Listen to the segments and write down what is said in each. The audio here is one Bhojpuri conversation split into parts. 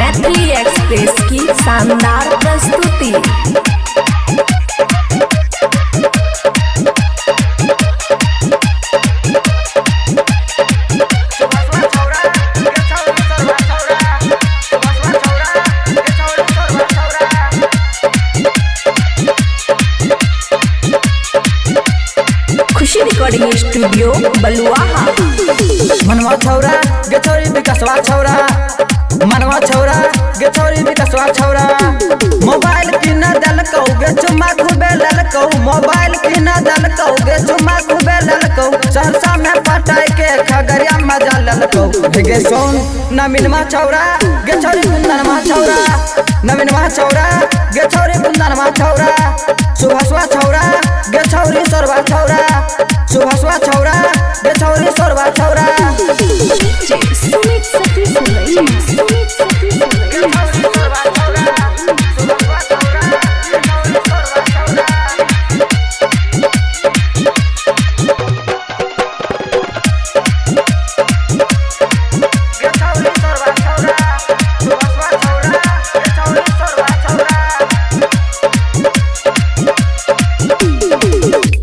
मैथिली एक्सप्रेस की शानदार प्रस्तुति। खुशी रिकॉर्डिंग स्टूडियो बलुआहा। मनवा छौरा गे छोरी विकसवा छौरा, मनवा छौरा गे छोरी विकसवा छौरा। मोबाइल किन दलकौ गे चुम्मा खूबे ललकौ, मोबाइल किन दलकौ गे चुम्मा खूबे ललकौ। सहरसा में पटाई के खगड़िया मजा ललकौ। गे सोन नवीनमा छौरा गे छोरी कुंदनमा छौरा, नवीनमा छौरा गे छोरी कुंदनमा छौरा। सुभाषवा छौरा गे छोरी सोरवा छौरा, सुभाषवा छौरा गे छोरी सोरवा छौरा।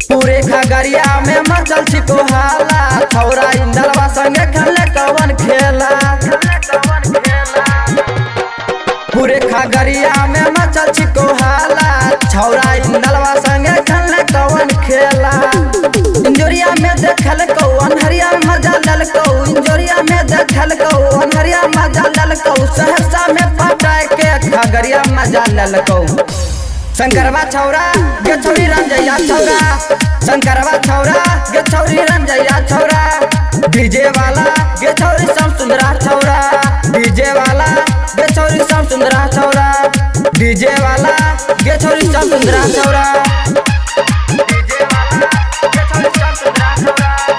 पूरे खगड़िया में मचल छिको हाला, छौरा इंदलवा संगे खेले कवन खेला। पूरे खगड़िया में मचल छिको हाला, छौरा इंदलवा संगे खेले कवन खेला। इंजोरिया में देखल कौ अनहरिया मजा ललकौ, इंजोरिया में देखल कौ अनहरिया मजा ललकौ। सहरसा में पटाई के खगड़िया मजा ललकौ। शंकरवा छौरा गे छोरी रंजैया छौरा, शंकरवा छौरा गे छोरी रंजैया छौरा। डीजे वाला गे छोरी श्याम सुंदरा छौरा, डीजे वाला गे छोरी श्याम सुंदरा छौरा, डीजे वाला गे छोरी श्याम सुंदरा छौरा। डीजे वाला गे छोरी श्याम सुंदरा छौरा।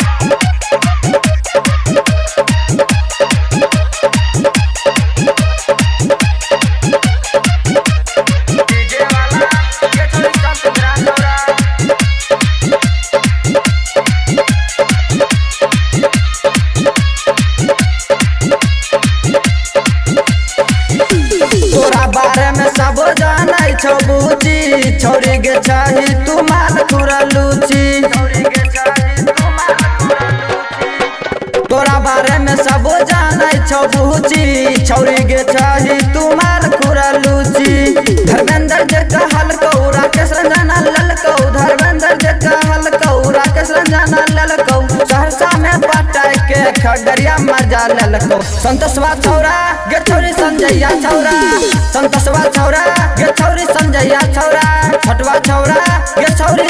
तोरा बारे में सब जानै छौ बूची, छौरी गे चाही तू माल खुरा लूची। तोरा बारे में सब जानै छौ बूची, छौरी गे चाही तू माल खुरा लूची। धर्मेंद्र जे कहल कौ राकेश रंजना ललकौ, धर्मेंद्र जे कहल कौ राकेश रंजना ललकौ। सहरसा में पटाई के खगड़िया मजा ललकौ। संतोषवा छौरा गे छोरी संजैया छौरा, संतोषवा छौरा गे छोरी संजैया छौरा। छटवा छौरा गे छोरी